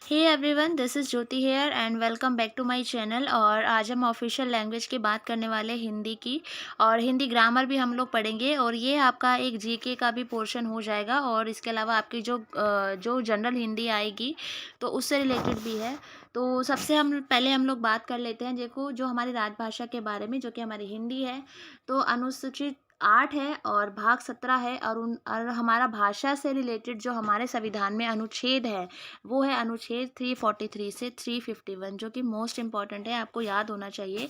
Hey everyone, this is Jyoti here and welcome back to my channel. और आज हम official language की बात करने वाले हिंदी की। और हिंदी ग्रामर भी हम लोग पढ़ेंगे और ये आपका एक जीके का भी पोर्शन हो जाएगा। और इसके अलावा आपकी जो जनरल हिंदी आएगी तो उससे रिलेटेड भी है। तो सबसे हम पहले हम लोग बात कर लेते हैं देखो जो हमारी राजभाषा के बारे में, जो कि हमारी हिंदी है। तो अनुसूचित 8 है और भाग 17 है। और हमारा भाषा से रिलेटेड जो हमारे संविधान में अनुच्छेद है वो है अनुच्छेद 343 से 351, जो कि मोस्ट इम्पॉर्टेंट है, आपको याद होना चाहिए।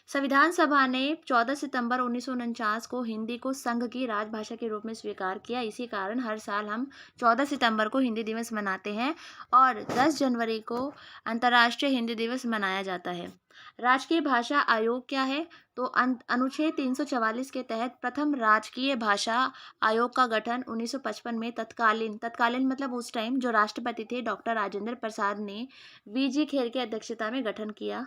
संविधान सभा ने 14 सितंबर 1949 को हिंदी को संघ की राजभाषा के रूप में स्वीकार किया। इसी कारण हर साल हम 14 सितंबर को हिंदी दिवस मनाते हैं और 10 जनवरी को अंतर्राष्ट्रीय हिंदी दिवस मनाया जाता है। राजकीय भाषा आयोग क्या है? तो अनुच्छेद 344 के तहत प्रथम राजकीय भाषा आयोग का गठन 1955 में तत्कालीन मतलब उस टाइम जो राष्ट्रपति थे डॉक्टर राजेंद्र प्रसाद ने वीजी खेर की अध्यक्षता में गठन किया।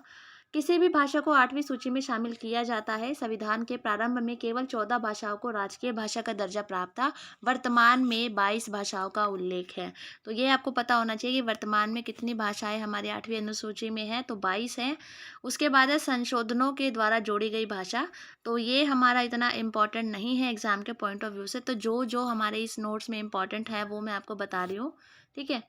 किसी भी भाषा को 8वीं सूची में शामिल किया जाता है। संविधान के प्रारंभ में केवल 14 भाषाओं को राजकीय भाषा का दर्जा प्राप्त था। वर्तमान में 22 भाषाओं का उल्लेख है। तो ये आपको पता होना चाहिए कि वर्तमान में कितनी भाषाएं हमारी 8वीं अनुसूची में है, तो 22 हैं। उसके बाद है संशोधनों के द्वारा जोड़ी गई भाषा। तो ये हमारा इतना इम्पोर्टेंट नहीं है एग्जाम के पॉइंट ऑफ व्यू से। तो जो जो हमारे इस नोट्स में इम्पोर्टेंट है वो मैं आपको बता रही हूँ, ठीक है।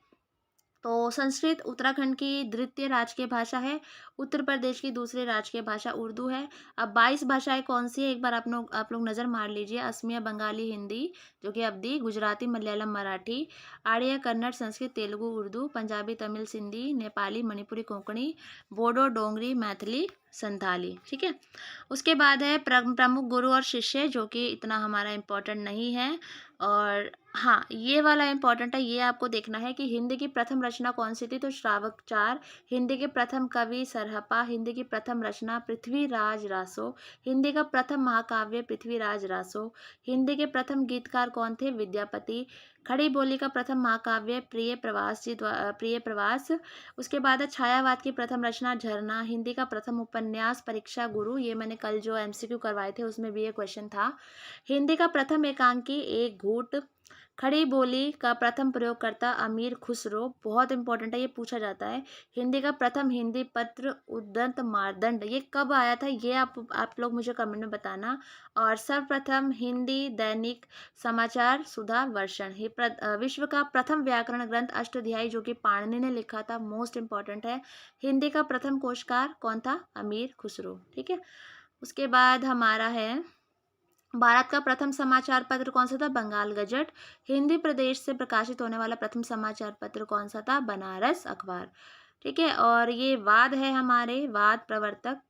तो संस्कृत उत्तराखंड की द्वितीय राजकीय भाषा है। उत्तर प्रदेश की दूसरी राजकीय भाषा उर्दू है। अब 22 भाषाएं कौन सी है, एक बार आप लोग नज़र मार लीजिए। असमिया, बंगाली, हिंदी जो कि अवधी, गुजराती, मलयालम, मराठी, आड़िया, कन्नड़, संस्कृत, तेलुगु, उर्दू, पंजाबी, तमिल, सिंधी, नेपाली, मणिपुरी, कोंकणी, बोडो, डोंगरी, मैथिली, संथाली, ठीक है। उसके बाद है प्रमुख गुरु और शिष्य, जो कि इतना हमारा इम्पोर्टेंट नहीं है। और हाँ, ये वाला इम्पोर्टेंट है, ये आपको देखना है कि हिंदी की प्रथम रचना कौन सी थी। तो श्रावकचार। हिंदी के प्रथम कवि सरहपा। हिंदी की प्रथम रचना पृथ्वीराज रासो। हिंदी का प्रथम महाकाव्य पृथ्वीराज रासो। हिंदी के प्रथम गीतकार कौन थे? विद्यापति। खड़ी बोली का प्रथम महाकाव्य प्रिय प्रवास। उसके बाद है छायावाद की प्रथम रचना झरना। हिंदी का प्रथम उपन्यास परीक्षा गुरु। ये मैंने कल जो एमसीक्यू करवाए थे उसमें भी ये क्वेश्चन था। हिंदी का प्रथम एकांकी एक घूट। खड़ी बोली का प्रथम प्रयोगकर्ता अमीर खुसरो, बहुत इंपॉर्टेंट है, ये पूछा जाता है। हिंदी का प्रथम हिंदी पत्र उद्दंत मारदंड, ये कब आया था ये आप लोग मुझे कमेंट में बताना। और सर्वप्रथम हिंदी दैनिक समाचार सुधा वर्षण। विश्व का प्रथम व्याकरण ग्रंथ अष्टाध्यायी, जो कि पाणिनि ने लिखा था, मोस्ट इंपॉर्टेंट है। हिंदी का प्रथम कोशकार कौन था? अमीर खुसरो, ठीक है। उसके बाद हमारा है भारत का प्रथम समाचार पत्र कौन सा था? बंगाल गजट। हिंदी प्रदेश से प्रकाशित होने वाला प्रथम समाचार पत्र कौन सा था? बनारस अखबार, ठीक है। और ये वाद है हमारे, वाद प्रवर्तक,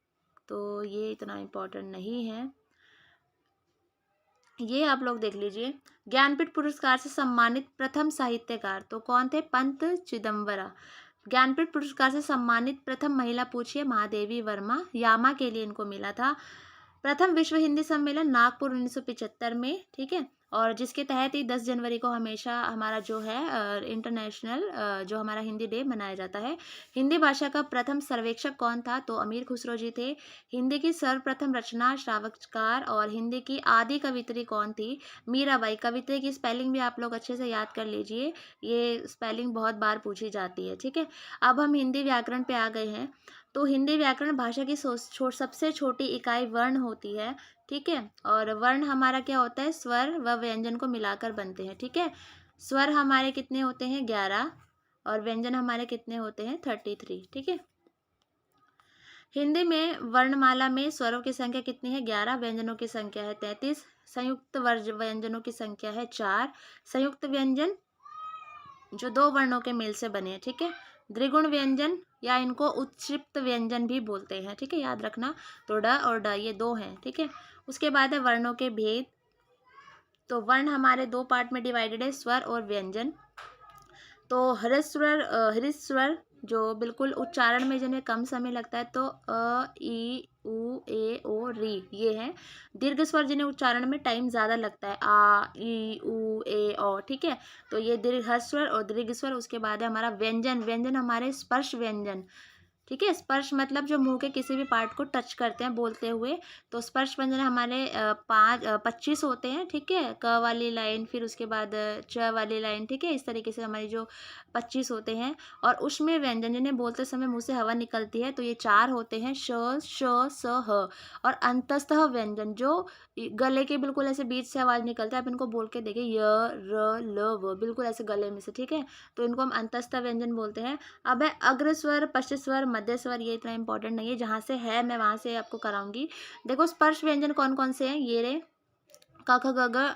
तो ये इतना इम्पोर्टेंट नहीं है, ये आप लोग देख लीजिए। ज्ञानपीठ पुरस्कार से सम्मानित प्रथम साहित्यकार तो कौन थे? पंत चिदम्बरा। ज्ञानपीठ पुरस्कार से सम्मानित प्रथम महिला पूछिए? महादेवी वर्मा। यामा के लिए इनको मिला था। प्रथम विश्व हिंदी सम्मेलन नागपुर 1975 में, ठीक है। और जिसके तहत ही 10 जनवरी को हमेशा हमारा जो है इंटरनेशनल जो हमारा हिंदी डे मनाया जाता है। हिंदी भाषा का प्रथम सर्वेक्षक कौन था? तो अमीर खुसरो जी थे। हिंदी की सर्वप्रथम रचना श्रावककार। और हिंदी की आदि कवित्री कौन थी? मीराबाई। कवित्री की स्पेलिंग भी आप लोग अच्छे से याद कर लीजिए, ये स्पेलिंग बहुत बार पूछी जाती है, ठीक है। अब हम हिंदी व्याकरण पे आ गए हैं। तो हिंदी व्याकरण भाषा की सबसे छोटी इकाई वर्ण होती है, ठीक है। और वर्ण हमारा क्या होता है? स्वर व व्यंजन को मिलाकर बनते हैं, ठीक है। स्वर हमारे कितने होते हैं? 11। और व्यंजन हमारे कितने होते हैं? 33, ठीक है। हिंदी में वर्णमाला में स्वरों की संख्या कितनी है? 11। व्यंजनों की संख्या है 33। संयुक्त व्यंजनों की संख्या है 4। संयुक्त व्यंजन जो दो वर्णों के मेल से बने हैं, ठीक है। द्विगुण व्यंजन या इनको उत्क्षिप्त व्यंजन भी बोलते हैं, ठीक है, याद रखना। तो ड और ड ये दो हैं, ठीक है। उसके बाद है वर्णों के भेद। तो वर्ण हमारे दो पार्ट में डिवाइडेड है, स्वर और व्यंजन। तो हरिस्वर जो बिल्कुल उच्चारण में जिन्हें कम समय लगता है, तो अ ई उ ए ओ री ये है। दीर्घ स्वर जिन्हें उच्चारण में टाइम ज़्यादा लगता है, आ ई उ ए ओ, ठीक है। तो ये दीर्घ स्वर और दीर्घ स्वर। उसके बाद है हमारा व्यंजन। व्यंजन हमारे स्पर्श व्यंजन, ठीक है। स्पर्श मतलब जो मुंह के किसी भी पार्ट को टच करते हैं बोलते हुए। तो स्पर्श व्यंजन हमारे 25 होते हैं, ठीक है। क वाली लाइन, फिर उसके बाद च वाली लाइन, ठीक है। इस तरीके से हमारी जो 25 होते हैं। और उसमें व्यंजन जिन्हें बोलते समय मुंह से हवा निकलती है तो ये 4 होते हैं, श, श, स, ह। और अंतस्तः व्यंजन जो गले के बिल्कुल ऐसे बीच से आवाज निकलता है, आप इनको बोल के देखिए, य, र, ल, व, बिल्कुल ऐसे गले में से, ठीक है। तो इनको हम अंतस्थ व्यंजन बोलते हैं। अब है अग्र स्वर, पश्च स्वर, मध्य स्वर, ये इतना इंपॉर्टेंट नहीं है, जहाँ से है मैं वहाँ से आपको कराऊंगी। देखो स्पर्श व्यंजन कौन कौन से हैं, ये रे, क ख ग घ,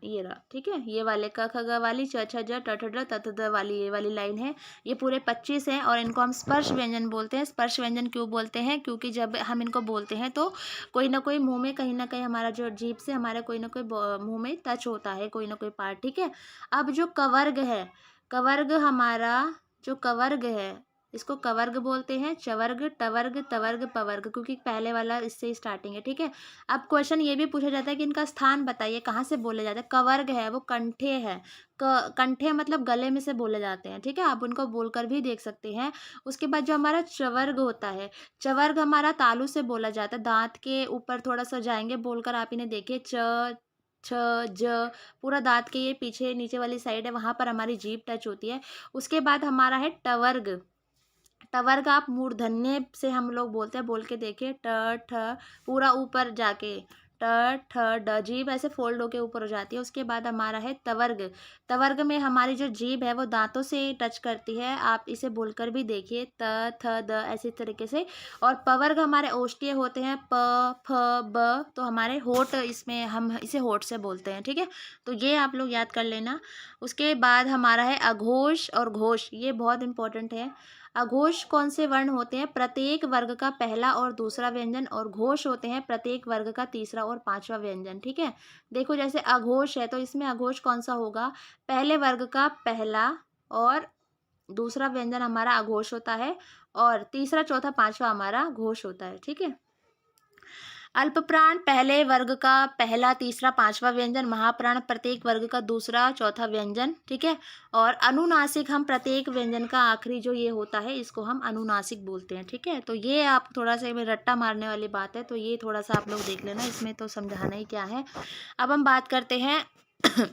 ये रहा, ठीक है। ये वाले क ख ग वाली, च छ ज ट ठ ड त थ द वाली, ये वाली लाइन है। ये पूरे 25 हैं और इनको हम स्पर्श व्यंजन बोलते हैं। स्पर्श व्यंजन क्यों बोलते हैं, क्योंकि जब हम इनको बोलते हैं तो कोई ना कोई मुंह में कहीं ना कहीं हमारा जो जीभ से हमारा कोई ना कोई मुंह में टच होता है, कोई ना कोई पार्ट, ठीक है। अब जो कवर्ग है, कवर्ग हमारा जो कवर्ग है, इसको कवर्ग बोलते हैं, चवर्ग, टवर्ग, तवर्ग, पवर्ग, क्योंकि पहले वाला इससे स्टार्टिंग है, ठीक है। अब क्वेश्चन ये भी पूछा जाता है कि इनका स्थान बताइए, कहाँ से बोले जाते हैं। कवर्ग है वो कंठे है, कंठे मतलब गले में से बोले जाते हैं, ठीक है। आप उनको बोलकर भी देख सकते हैं। उसके बाद जो हमारा चवर्ग होता है, चवर्ग हमारा तालु से बोला जाता है, दांत के ऊपर थोड़ा सा जाएंगे बोलकर आप इन्हें देखिए, च, छ, ज, पूरा दांत के ये पीछे नीचे वाली साइड है, वहां पर हमारी जीभ टच होती है। उसके बाद हमारा है टवर्ग। टवर्ग आप मूर्धन्य से हम लोग बोलते हैं, बोल के देखिए, ट, ठ, पूरा ऊपर जाके, ट, ठ, ड, जीभ ऐसे फोल्ड होके ऊपर हो जाती है। उसके बाद हमारा है तवर्ग। तवर्ग में हमारी जो जीभ है वो दांतों से टच करती है, आप इसे बोलकर भी देखिए, त, थ, द, ऐसे तरीके से। और पवर्ग हमारे ओष्ठीय होते हैं, प, फ, ब, तो हमारे होठ, इसमें हम इसे होठ से बोलते हैं, ठीक है। तो ये आप लोग याद कर लेना। उसके बाद हमारा है अघोष और घोष, ये बहुत इंपॉर्टेंट है। अघोष कौन से वर्ण होते हैं, प्रत्येक वर्ग का पहला और दूसरा व्यंजन, और घोष होते हैं प्रत्येक वर्ग का तीसरा और पांचवा व्यंजन, ठीक है। देखो जैसे अघोष है तो इसमें अघोष कौन सा होगा, पहले वर्ग का पहला और दूसरा व्यंजन हमारा अघोष होता है, और तीसरा चौथा पांचवा हमारा घोष होता है, ठीक है। अल्प प्राण पहले वर्ग का पहला तीसरा पांचवा व्यंजन, महाप्राण प्रत्येक वर्ग का दूसरा चौथा व्यंजन, ठीक है। और अनुनासिक हम प्रत्येक व्यंजन का आखिरी जो ये होता है इसको हम अनुनासिक बोलते हैं, ठीक है। तो ये आप थोड़ा सा में रट्टा मारने वाली बात है, तो ये थोड़ा सा आप लोग देख लेना, इसमें तो समझाना ही क्या है। अब हम बात करते हैं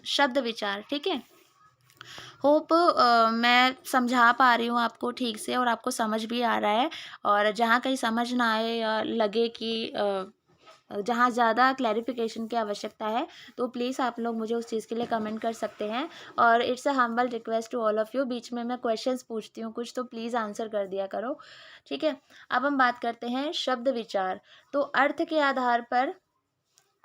शब्द विचार, ठीक है। होप मैं समझा पा रही हूँ आपको ठीक से और आपको समझ भी आ रहा है। और जहाँ कहीं समझ ना आए या लगे कि जहाँ ज़्यादा क्लैरिफिकेशन की आवश्यकता है तो प्लीज़ आप लोग मुझे उस चीज़ के लिए कमेंट कर सकते हैं। और it's a humble request to all of you, बीच में मैं क्वेश्चंस पूछती हूँ कुछ, तो प्लीज़ आंसर कर दिया करो, ठीक है। अब हम बात करते हैं शब्द विचार। तो अर्थ के आधार पर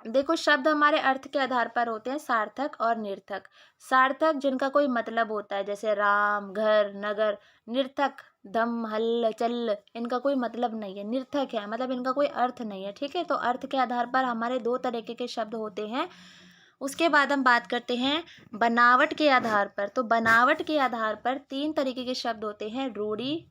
देखो, शब्द हमारे अर्थ के आधार पर होते हैं सार्थक और निर्थक। सार्थक जिनका कोई मतलब होता है, जैसे राम, घर, नगर। निर्थक धम, हल, चल, इनका कोई मतलब नहीं है। निर्थक है मतलब इनका कोई अर्थ नहीं है, ठीक है। तो अर्थ के आधार पर हमारे दो तरीके के शब्द होते हैं। उसके बाद हम बात करते हैं बनावट के आधार पर। तो बनावट के आधार पर तीन तरीके के शब्द होते हैं, रूढ़ि,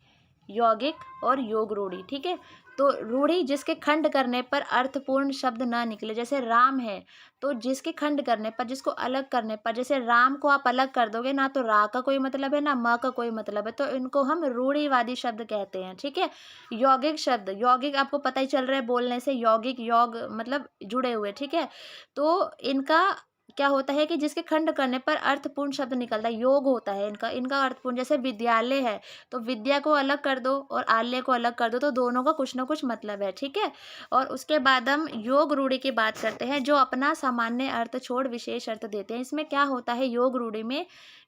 यौगिक और योग रूढ़ि, ठीक है। तो रूढ़ि जिसके खंड करने पर अर्थपूर्ण शब्द ना निकले, जैसे राम है तो जिसके खंड करने पर, जिसको अलग करने पर, जैसे राम को आप अलग कर दोगे ना तो रा का कोई मतलब है ना म का कोई मतलब है, तो इनको हम रूढ़िवादी शब्द कहते हैं, ठीक है। यौगिक शब्द, यौगिक आपको पता ही चल रहा है बोलने से, यौगिक योग मतलब जुड़े हुए, ठीक है। तो इनका क्या होता है कि जिसके खंड करने पर अर्थपूर्ण शब्द निकलता है, योग होता है इनका, इनका अर्थपूर्ण। जैसे विद्यालय है तो विद्या को अलग कर दो और आल्य को अलग कर दो तो दोनों का कुछ ना कुछ मतलब है, ठीक है। और उसके बाद हम योग रूढ़ि की बात करते हैं, जो अपना सामान्य अर्थ छोड़ विशेष अर्थ देते हैं। इसमें क्या होता है योग रूढ़ि में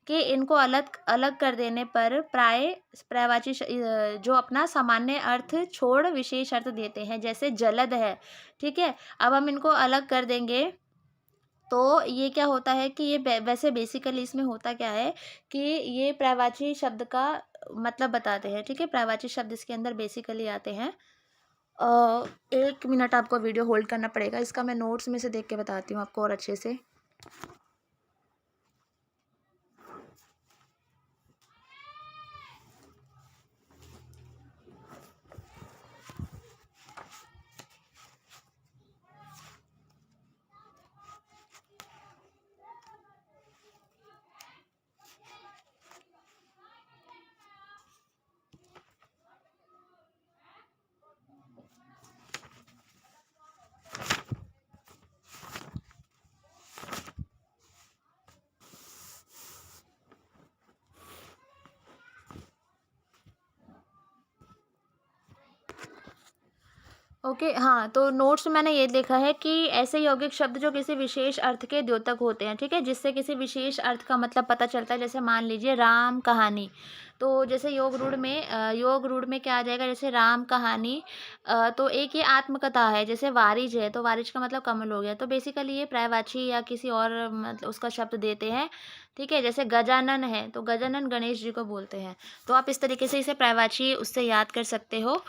कि इनको अलग अलग कर देने पर प्राय पर्यायवाची जो अपना सामान्य अर्थ छोड़ विशेष अर्थ देते हैं, जैसे जलद है, ठीक है। अब हम इनको अलग कर देंगे तो ये क्या होता है कि ये वैसे बेसिकली इसमें होता क्या है कि ये पर्यायवाची शब्द का मतलब बताते हैं, ठीक है। पर्यायवाची शब्द इसके अंदर बेसिकली आते हैं। 1 मिनट आपको वीडियो होल्ड करना पड़ेगा, इसका मैं नोट्स में से देख के बताती हूँ आपको और अच्छे से। ओके, हाँ, तो नोट्स में मैंने ये देखा है कि ऐसे यौगिक शब्द जो किसी विशेष अर्थ के द्योतक होते हैं, ठीक है? जिससे किसी विशेष अर्थ का मतलब पता चलता है, जैसे मान लीजिए राम कहानी। तो जैसे योग रूढ़ में क्या आ जाएगा, जैसे राम कहानी, तो एक ये आत्मकथा है, जैसे वारिज है, तो वारिज का मतलब कमल हो गया। तो बेसिकली ये पर्यायवाची या किसी और मतलब उसका शब्द देते हैं, ठीक है? जैसे गजानन है, तो गजानन गणेश जी को बोलते हैं। तो आप इस तरीके से इसे पर्यायवाची उससे याद कर सकते हो,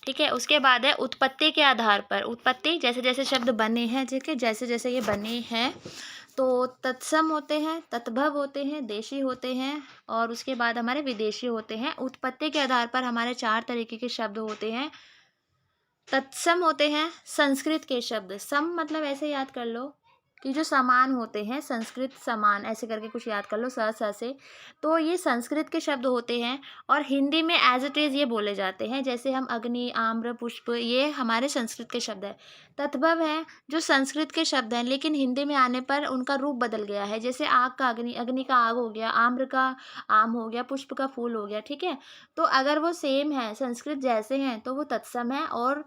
ठीक है? उसके बाद है उत्पत्ति के आधार पर। उत्पत्ति जैसे जैसे शब्द बने हैं, ठीक है, जैसे जैसे ये बने हैं, तो तत्सम होते हैं, तद्भव होते हैं, देशी होते हैं, और उसके बाद हमारे विदेशी होते हैं। उत्पत्ति के आधार पर हमारे 4 तरीके के शब्द होते हैं। तत्सम होते हैं संस्कृत के शब्द। सम मतलब ऐसे याद कर लो कि जो समान होते हैं, संस्कृत समान ऐसे करके कुछ याद कर लो, स से। तो ये संस्कृत के शब्द होते हैं और हिंदी में एज इट इज़ ये बोले जाते हैं। जैसे हम अग्नि, आम्र, पुष्प, ये हमारे संस्कृत के शब्द हैं। तद्भव हैं जो संस्कृत के शब्द हैं, लेकिन हिंदी में आने पर उनका रूप बदल गया है। जैसे आग का अग्नि, अग्नि का आग हो गया, आम्र का आम हो गया, पुष्प का फूल हो गया, ठीक है? तो अगर वो सेम है, संस्कृत जैसे हैं, तो वो तत्सम है। और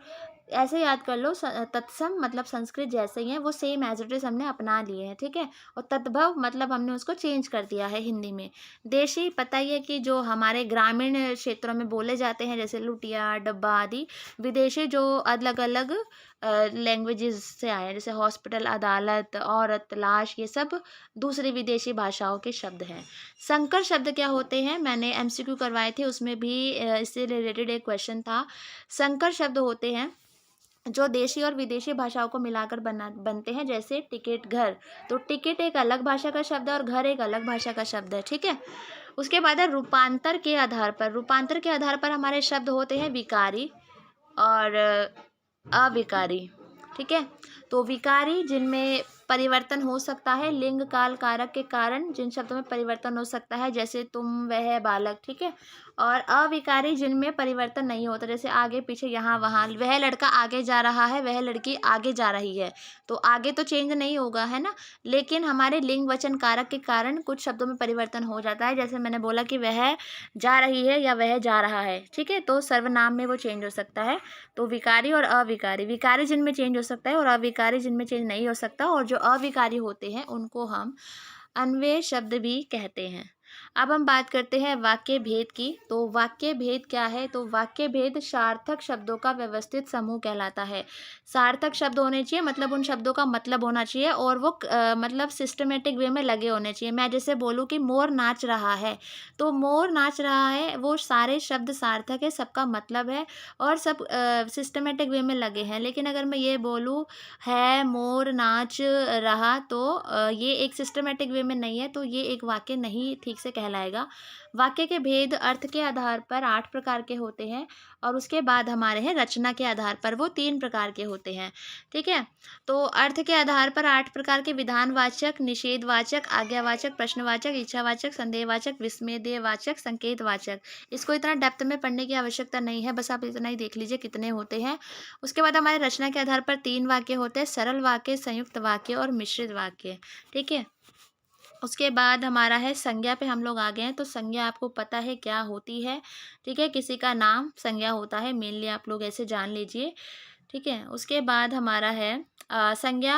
ऐसे याद कर लो, तत्सम मतलब संस्कृत जैसे ही हैं, वो सेम एज इट इज़ हमने अपना लिए हैं, ठीक है? और तद्भव मतलब हमने उसको चेंज कर दिया है हिंदी में। देशी पता ही है कि जो हमारे ग्रामीण क्षेत्रों में बोले जाते हैं, जैसे लुटिया, डब्बा आदि। विदेशी जो अलग अलग लैंग्वेजेस से आए हैं, जैसे हॉस्पिटल, अदालत, औरत, लाश, ये सब दूसरी विदेशी भाषाओं के शब्द हैं। संकर शब्द क्या होते हैं, मैंने एमसीक्यू करवाए थे, उसमें भी इससे रिलेटेड एक क्वेश्चन था। संकर शब्द होते हैं जो देशी और विदेशी भाषाओं को मिलाकर बनते हैं, जैसे टिकट, घर। तो टिकट एक अलग भाषा का शब्द है और घर एक अलग भाषा का शब्द है, ठीक है? उसके बाद है रूपांतर के आधार पर। रूपांतर के आधार पर हमारे शब्द होते हैं विकारी और अविकारी, ठीक है? तो विकारी जिनमें परिवर्तन हो सकता है, लिंग, काल, कारक के कारण जिन शब्दों में परिवर्तन हो सकता है, जैसे तुम, वह, बालक, ठीक है? और अविकारी जिनमें परिवर्तन नहीं होता, जैसे आगे पीछे, यहाँ वहाँ। वह लड़का आगे जा रहा है, वह लड़की आगे जा रही है। तो आगे तो चेंज नहीं होगा, है ना? लेकिन हमारे लिंग, वचन, कारक के कारण कुछ शब्दों में परिवर्तन हो जाता है। जैसे मैंने बोला कि वह जा रही है या वह जा रहा है, ठीक है? तो सर्वनाम में वो चेंज हो सकता है। तो विकारी और अविकारी, विकारी जिनमें चेंज हो सकता है और अविकारी जिनमें चेंज नहीं हो सकता। और जो अविकारी होते हैं उनको हम अन्वय शब्द भी कहते हैं। अब हम बात करते हैं वाक्य भेद की। तो वाक्य भेद क्या है, तो वाक्य भेद सार्थक शब्दों का व्यवस्थित समूह कहलाता है। सार्थक शब्द होने चाहिए, मतलब उन शब्दों का मतलब होना चाहिए और वो मतलब सिस्टमेटिक वे में लगे होने चाहिए। मैं जैसे बोलूँ कि मोर नाच रहा है, तो मोर नाच रहा है, वो सारे शब्द सार्थक है, सबका मतलब है और सब सिस्टमेटिक वे में लगे हैं। लेकिन अगर मैं ये बोलूँ है मोर नाच रहा, तो ये एक सिस्टमेटिक वे में नहीं है, तो ये एक वाक्य नहीं ठीक से कहलाएगा। वाक्य के भेद अर्थ के आधार पर 8 प्रकार के होते हैं और उसके बाद हमारे हैं रचना के आधार पर, वो 3 प्रकार के होते हैं, ठीक है? तो अर्थ के आधार पर 8 प्रकार के विधानवाचक, निषेधवाचक, आज्ञावाचक, प्रश्नवाचक, इच्छावाचक, संदेहवाचक, विस्मयवाचक, संकेतवाचक। इसको इतना डेप्थ में पढ़ने की आवश्यकता नहीं है, बस आप इतना ही देख लीजिए कितने होते हैं। उसके बाद हमारे रचना के आधार पर 3 वाक्य होते हैं, सरल वाक्य, संयुक्त वाक्य और मिश्रित वाक्य, ठीक है? उसके बाद हमारा है संज्ञा पे हम लोग आ गए हैं। तो संज्ञा आपको पता है क्या होती है, ठीक है? किसी का नाम संज्ञा होता है, मेनली आप लोग ऐसे जान लीजिए, ठीक है? उसके बाद हमारा है संज्ञा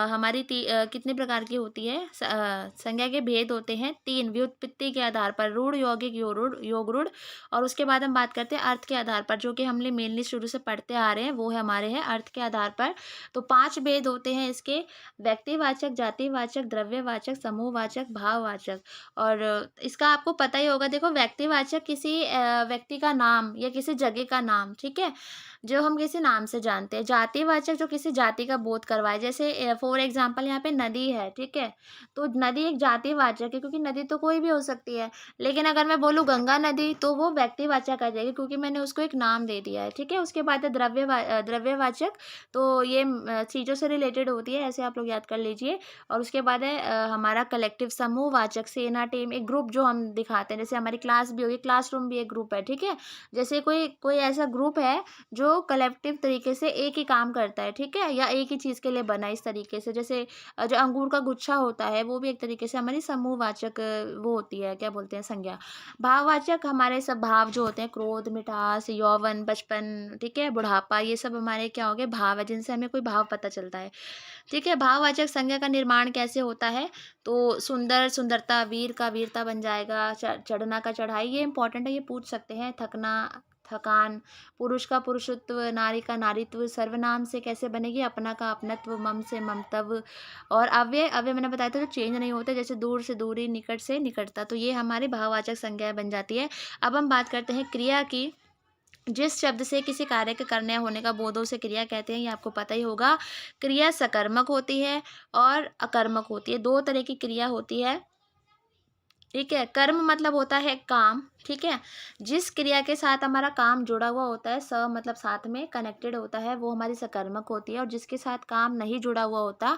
हमारी कितने प्रकार की होती है? संज्ञा के भेद होते हैं 3 व्युत्पत्ति के आधार पर, रूढ़, यौगिक, योग रूढ़। और उसके बाद हम बात करते हैं अर्थ के आधार पर, जो कि हमने मेनली शुरू से पढ़ते आ रहे हैं, वो है हमारे हैं अर्थ के आधार पर। तो 5 भेद होते हैं इसके, व्यक्तिवाचक, जातिवाचक, द्रव्यवाचक, समूहवाचक, भाववाचक। और इसका आपको पता ही होगा, देखो व्यक्तिवाचक किसी व्यक्ति का नाम या किसी जगह का नाम, ठीक है? जो हम किसी नाम से जानते हैं। जातिवाचक जो किसी जाति का बोध करवाए, जैसे फॉर एग्जाम्पल यहाँ पे नदी है, ठीक है? तो नदी एक जातिवाचक है, क्योंकि नदी तो कोई भी हो सकती है। लेकिन अगर मैं बोलूँ गंगा नदी, तो वो व्यक्तिवाचक आ जाएगी, क्योंकि मैंने उसको एक नाम दे दिया है, ठीक है? उसके बाद है द्रव्यवाचक। तो ये चीज़ों से रिलेटेड होती है, ऐसे आप लोग याद कर लीजिए। और उसके बाद है हमारा कलेक्टिव, समूहवाचक, सेना, टीम, एक ग्रुप जो हम दिखाते हैं, जैसे हमारी क्लास भी होगी, क्लासरूम भी एक ग्रुप है, ठीक है? जैसे कोई कोई ऐसा ग्रुप है जो कलेक्टिव तरीके से एक ही काम करता है, ठीक है? या एक ही चीज़ के लिए बना है, इस तरीके से। जैसे जो अंगूर का गुच्छा होता है, वो भी एक तरीके से हमारी समूहवाचक वो होती है, क्या बोलते हैं, संज्ञा। भाववाचक हमारे सब भाव जो होते हैं, क्रोध, मिठास, यौवन, बचपन, ठीक है? बुढ़ापा, ये सब हमारे क्या हो गए, भाव है, जिनसे हमें कोई भाव पता चलता है, ठीक है? भाववाचक संज्ञा का निर्माण कैसे होता है? तो सुंदर, सुंदरता, वीर का वीरता बन जाएगा, चढ़ना का चढ़ाई, ये इंपॉर्टेंट है, ये पूछ सकते हैं। थकना, थकान, पुरुष का पुरुषत्व, नारी का नारीत्व, सर्वनाम से कैसे बनेगी, अपना का अपनत्व, मम से ममतव। और अव्यय, अव्यय मैंने बताया था जो चेंज नहीं होते, जैसे दूर से दूरी, निकट से निकटता, तो ये हमारी भाववाचक संज्ञाएं बन जाती है। अब हम बात करते हैं क्रिया की। जिस शब्द से किसी कार्य के करने होने का बोध हो उसे क्रिया कहते हैं, ये आपको पता ही होगा। क्रिया सकर्मक होती है और अकर्मक होती है, दो तरह की क्रिया होती है, ठीक है? कर्म मतलब होता है काम, ठीक है? जिस क्रिया के साथ हमारा काम जुड़ा हुआ होता है, स मतलब साथ में कनेक्टेड होता है, वो हमारी सकर्मक होती है, और जिसके साथ काम नहीं जुड़ा हुआ होता,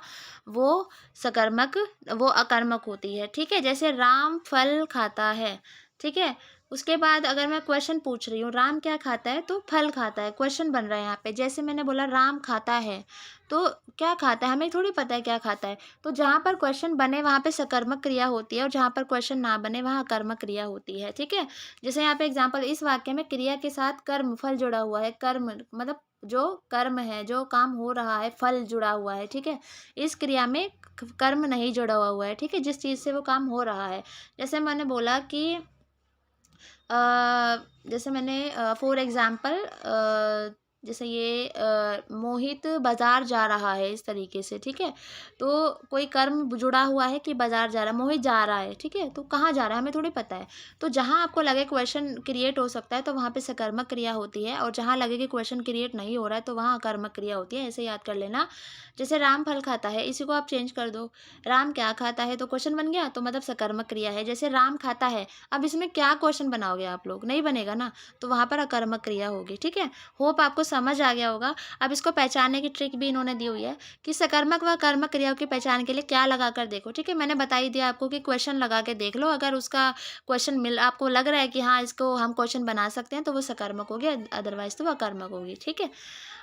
वो सकर्मक, वो अकर्मक होती है, ठीक है? जैसे राम फल खाता है, ठीक है? उसके बाद अगर मैं क्वेश्चन पूछ रही हूँ, राम क्या खाता है? तो फल खाता है, क्वेश्चन बन रहा है यहाँ पे। जैसे मैंने बोला राम खाता है, तो क्या खाता है? हमें थोड़ी पता है क्या खाता है। तो जहाँ पर क्वेश्चन बने वहाँ पे सकर्मक क्रिया होती है, और जहाँ पर क्वेश्चन ना बने वहाँ अकर्मक क्रिया होती है, ठीक है? जैसे यहाँ पे एग्जांपल, इस वाक्य में क्रिया के साथ कर्म, फल जुड़ा हुआ है। कर्म मतलब जो कर्म है, जो काम हो रहा है, फल जुड़ा हुआ है, ठीक है? इस क्रिया में कर्म नहीं जुड़ा हुआ है, ठीक है? जिस चीज़ से वो काम हो रहा है। जैसे मैंने बोला कि अ, जैसे मैंने फॉर एग्ज़ाम्पल जैसे ये मोहित बाज़ार जा रहा है, इस तरीके से, ठीक है? तो कोई कर्म जुड़ा हुआ है कि बाज़ार जा रहा है, मोहित जा रहा है, ठीक है? तो कहाँ जा रहा है हमें थोड़ी पता है। तो जहाँ आपको लगे क्वेश्चन क्रिएट हो सकता है, तो वहाँ पे सकर्मक क्रिया होती है, और जहाँ लगे कि क्वेश्चन क्रिएट नहीं हो रहा है, तो वहाँ अकर्मक क्रिया होती है, ऐसे याद कर लेना। जैसे राम फल खाता है, इसी को आप चेंज कर दो, राम क्या खाता है, तो क्वेश्चन बन गया, तो मतलब सकर्मक क्रिया है। जैसे राम खाता है, अब इसमें क्या क्वेश्चन बनाओगे आप लोग? नहीं बनेगा ना, तो वहाँ पर अकर्मक क्रिया होगी, ठीक है? होप आपको समझ आ गया होगा। अब इसको पहचानने की ट्रिक भी इन्होंने दी हुई है कि सकर्मक व कर्मक क्रियाओं की पहचान के लिए क्या लगा कर देखो, ठीक है? मैंने बता ही दिया आपको कि क्वेश्चन लगा के देख लो, अगर उसका क्वेश्चन मिल आपको लग रहा है कि हाँ, इसको हम क्वेश्चन बना सकते हैं, तो वो सकर्मक होगी, अदरवाइज तो वो अकर्मक होगी, ठीक है?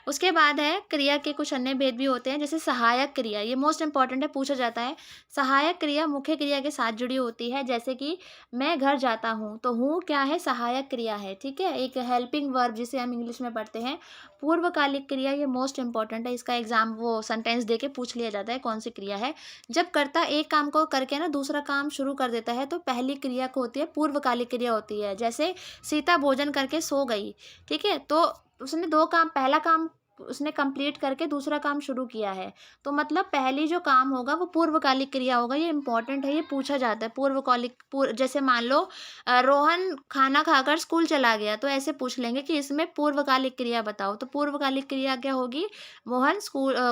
उसके बाद है क्रिया के कुछ अन्य भेद भी होते हैं, जैसे सहायक क्रिया, ये मोस्ट इंपॉर्टेंट है, पूछा जाता है। सहायक क्रिया मुख्य क्रिया के साथ जुड़ी होती है, जैसे कि मैं घर जाता हूँ, तो हूँ क्या है? सहायक क्रिया है, ठीक है? एक हेल्पिंग वर्ब जिसे हम इंग्लिश में पढ़ते हैं। पूर्वकालिक क्रिया, ये मोस्ट इंपॉर्टेंट है, इसका एग्जाम वो सेंटेंस दे के पूछ लिया जाता है कौन सी क्रिया है। जब कर्ता एक काम को करके ना दूसरा काम शुरू कर देता है, तो पहली क्रिया को होती है पूर्वकालिक क्रिया होती है। जैसे सीता भोजन करके सो गई, ठीक है? तो उसने दो काम, पहला काम उसने कंप्लीट करके दूसरा काम शुरू किया है, तो मतलब पहली जो काम होगा वो पूर्वकालिक क्रिया होगा, ये इंपॉर्टेंट है, ये पूछा जाता है। जैसे मान लो रोहन खाना खाकर स्कूल चला गया, तो ऐसे पूछ लेंगे कि इसमें पूर्वकालिक क्रिया बताओ, तो पूर्वकालिक क्रिया क्या होगी? मोहन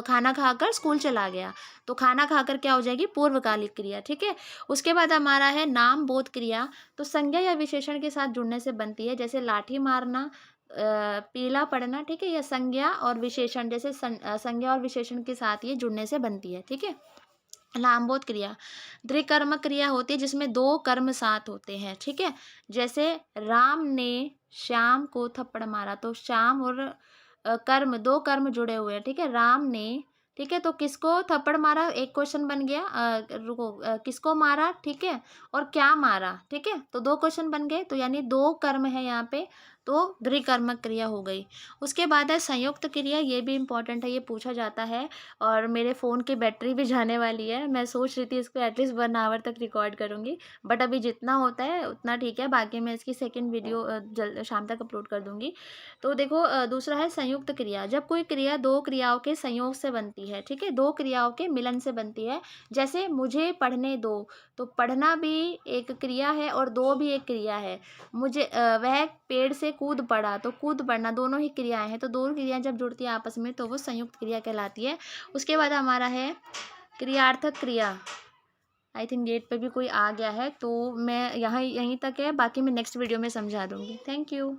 खाना खाकर स्कूल चला गया, तो खाना खाकर क्या हो जाएगी? पूर्वकालिक क्रिया, ठीक है? उसके बाद हमारा है नाम बोध क्रिया, तो संज्ञा या विशेषण के साथ जुड़ने से बनती है, जैसे लाठी मारना, पीला पड़ना, ठीक है? या संज्ञा और विशेषण, जैसे संज्ञा और विशेषण के साथ ये जुड़ने से बनती है, ठीक है? नामबोध क्रिया द्विकर्मक क्रिया होती है, जिसमें दो कर्म साथ होते हैं, ठीक है? जैसे राम ने श्याम को थप्पड़ मारा, तो श्याम और कर्म, दो कर्म जुड़े हुए हैं, ठीक है? राम ने, ठीक है? तो किसको थप्पड़ मारा, एक क्वेश्चन बन गया, रुको, किसको मारा, ठीक है? और क्या मारा, ठीक है? तो दो क्वेश्चन बन गए, तो यानी दो कर्म है यहाँ पे, तो द्विकर्मक क्रिया हो गई। उसके बाद है संयुक्त क्रिया, ये भी इंपॉर्टेंट है, ये पूछा जाता है। और मेरे फ़ोन की बैटरी भी जाने वाली है, मैं सोच रही थी इसको एटलीस्ट 1 आवर तक रिकॉर्ड करूँगी, बट अभी जितना होता है उतना ठीक है, बाकी मैं इसकी सेकंड वीडियो शाम तक अपलोड कर दूँगी। तो देखो दूसरा है संयुक्त क्रिया, जब कोई क्रिया दो क्रियाओं के संयोग से बनती है, ठीक है? दो क्रियाओं के मिलन से बनती है, जैसे मुझे पढ़ने दो, तो पढ़ना भी एक क्रिया है और दो भी एक क्रिया है। वह पेड़ से कूद पड़ा, तो कूद पड़ना दोनों ही क्रियाएं हैं, तो दोनों क्रियाएं जब जुड़ती है आपस में, तो वो संयुक्त क्रिया कहलाती है। उसके बाद हमारा है क्रियार्थक क्रिया। आई थिंक गेट पे भी कोई आ गया है, तो मैं यहीं तक है, बाकी मैं नेक्स्ट वीडियो में समझा दूँगी। Thank you.